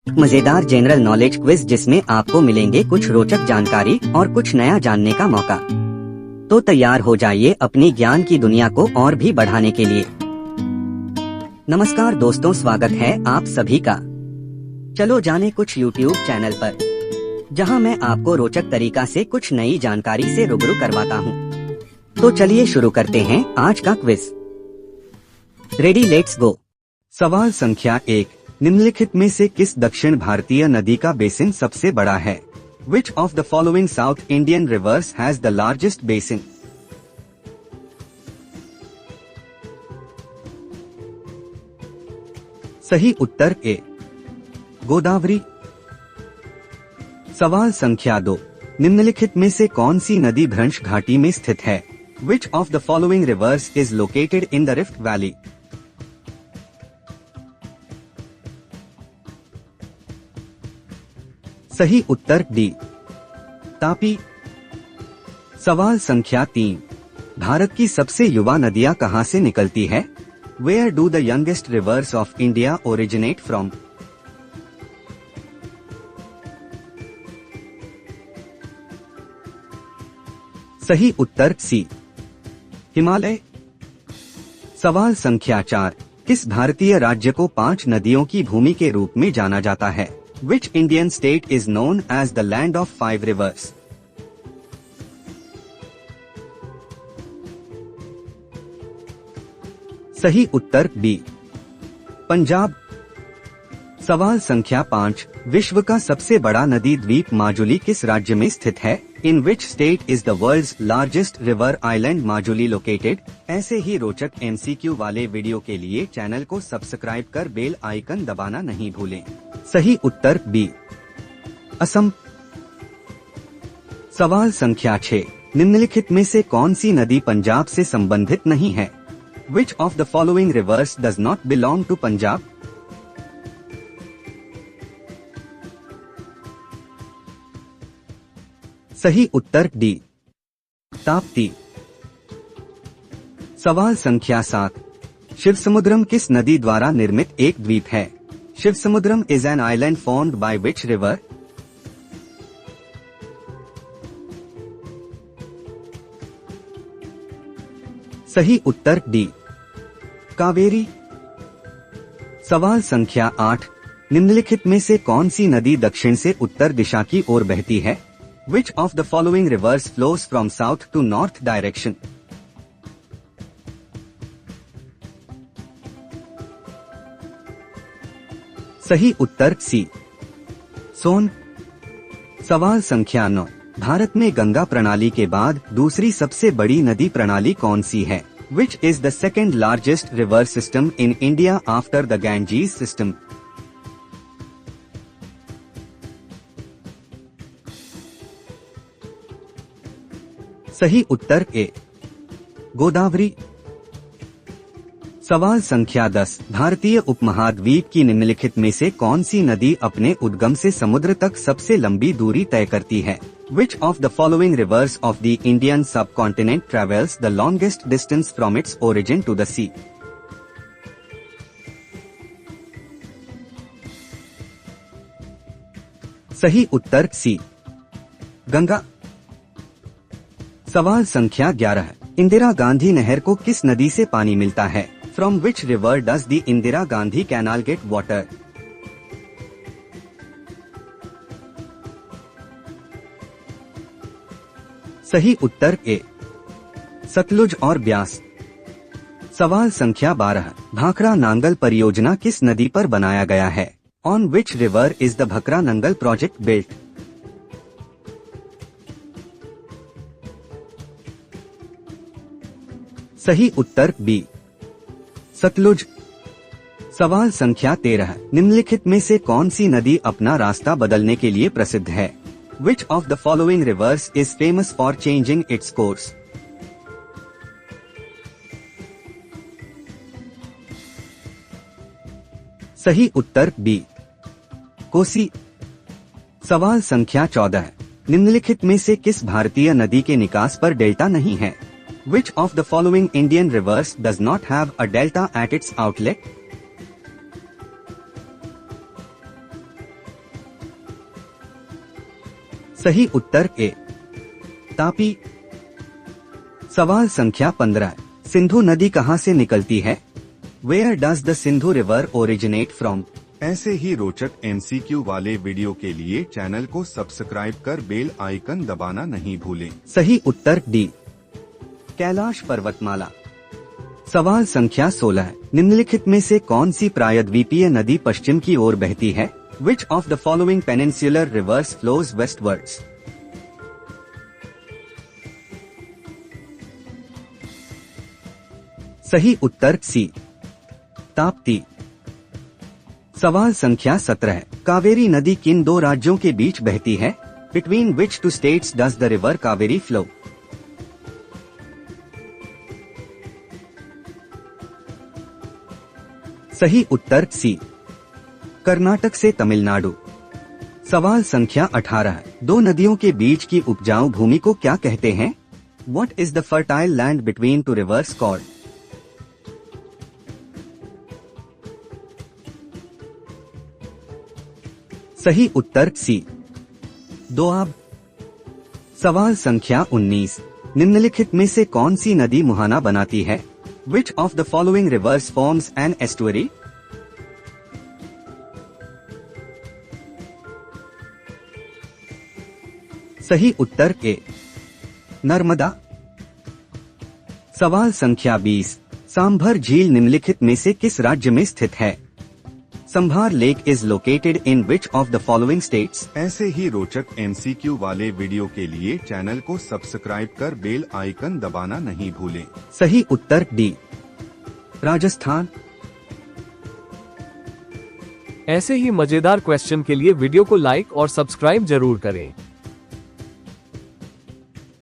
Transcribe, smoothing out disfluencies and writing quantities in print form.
मजेदार general knowledge quiz जिसमें आपको मिलेंगे कुछ रोचक जानकारी और कुछ नया जानने का मौका। तो तैयार हो जाइए अपनी ज्ञान की दुनिया को और भी बढ़ाने के लिए। नमस्कार दोस्तों, स्वागत है आप सभी का। चलो जाने कुछ YouTube चैनल पर, जहां मैं आपको रोचक तरीका से कुछ नई जानकारी से रूबरू करवाता हूं। तो चलिए शुरू करते हैं आज का क्विज। Ready, let's go. सवाल संख्या 1, निम्नलिखित में से किस दक्षिण भारतीय नदी का बेसिन सबसे बड़ा है? Which of the following South Indian rivers has the largest basin? सही उत्तर ए, गोदावरी। सवाल संख्या 2, निम्नलिखित में से कौन सी नदी भ्रंश घाटी में स्थित है? Which of the following rivers is located in the Rift Valley? सही उत्तर डी, तापी। सवाल संख्या 3, भारत की सबसे युवा नदियां कहां से निकलती है? Where do the youngest rivers of India originate from? सही उत्तर सी, हिमालय। सवाल संख्या 4, किस भारतीय राज्य को 5 नदियों की भूमि के रूप में जाना जाता है? Which Indian state is known as the land of 5 rivers? सही उत्तर बी, पंजाब। सवाल संख्या 5, विश्व का सबसे बड़ा नदी द्वीप माजुली किस राज्य में स्थित है? In which state is the world's largest river island Majuli located? ऐसे ही रोचक MCQ वाले वीडियो के लिए चैनल को सब्सक्राइब कर बेल आइकन दबाना नहीं भूलें। सही उत्तर बी, असम। सवाल संख्या 6, निम्नलिखित में से कौन सी नदी पंजाब से संबंधित नहीं है? Which of the following rivers does not belong to Punjab? सही उत्तर डी, ताप्ती। सवाल संख्या 7, शिवसमुद्रम किस नदी द्वारा निर्मित एक द्वीप है? Shivasamudram is an island formed by which river? सही उत्तर डी, कावेरी। सवाल संख्या 8, निम्नलिखित में से कौन सी नदी दक्षिण से उत्तर दिशा की ओर बहती है? Which of the following rivers flows from south to north direction? सही उत्तर सी, सोन। सवाल संख्या 9, भारत में गंगा प्रणाली के बाद दूसरी सबसे बड़ी नदी प्रणाली कौन सी है? Which is the second largest river system in India after the Ganges system? सही उत्तर ए, गोदावरी। सवाल संख्या 10, भारतीय उपमहाद्वीप की निम्नलिखित में से कौन सी नदी अपने उद्गम से समुद्र तक सबसे लंबी दूरी तय करती है? Which of the following rivers of the Indian subcontinent travels the longest distance from its origin to the sea? सही उत्तर सी, गंगा। सवाल संख्या 11, इंदिरा गांधी नहर को किस नदी से पानी मिलता है? From which river does the Indira Gandhi Canal get water? सही उत्तर ए, सतलुज और ब्यास। सवाल संख्या 12, भाखड़ा नांगल परियोजना किस नदी पर बनाया गया है? On which river is the Bhakra Nangal project built? सही उत्तर बी, सतलुज। सवाल संख्या 13, निम्नलिखित में से कौन सी नदी अपना रास्ता बदलने के लिए प्रसिद्ध है? Which of the following rivers is famous for changing its course? सही उत्तर बी, कोसी। सवाल संख्या 14, निम्नलिखित में से किस भारतीय नदी के निकास पर डेल्टा नहीं है? Which of the following Indian rivers does not have a delta at its outlet? सही उत्तर ए तापी। सवाल संख्या 15, सिंधु नदी कहां से निकलती है? Where does the Sindhu river originate from? ऐसे ही रोचक MCQ वाले वीडियो के लिए चैनल को सब्सक्राइब कर बेल आइकन दबाना नहीं भूलें। सही उत्तर डी कैलाश पर्वतमाला। सवाल संख्या 16, निम्नलिखित में से कौन सी प्रायद्वीपीय नदी पश्चिम की ओर बहती है? Which of the following peninsular rivers flows westwards? सही उत्तर सी ताप्ती। सवाल संख्या 17, कावेरी नदी किन दो राज्यों के बीच बहती है? Between which two states does the river Kaveri flow? सही उत्तर सी कर्नाटक से तमिलनाडु। सवाल संख्या 18, दो नदियों के बीच की उपजाऊ भूमि को क्या कहते हैं? What is the fertile land between two rivers called? सही उत्तर सी दोआब। सवाल संख्या 19, निम्नलिखित में से कौन सी नदी मुहाना बनाती है? Which of the following rivers forms an estuary? सही उत्तर ए नर्मदा। सवाल संख्या 20, सांभर झील निम्नलिखित में से किस राज्य में स्थित है? संभार lake is located in which of the following states? ऐसे ही रोचक MCQ वाले वीडियो के लिए चैनल को सब्सक्राइब कर बेल आइकन दबाना नहीं भूलें। सही उत्तर डी राजस्थान। ऐसे ही मजेदार क्वेश्चन के लिए वीडियो को लाइक और सब्सक्राइब जरूर करें।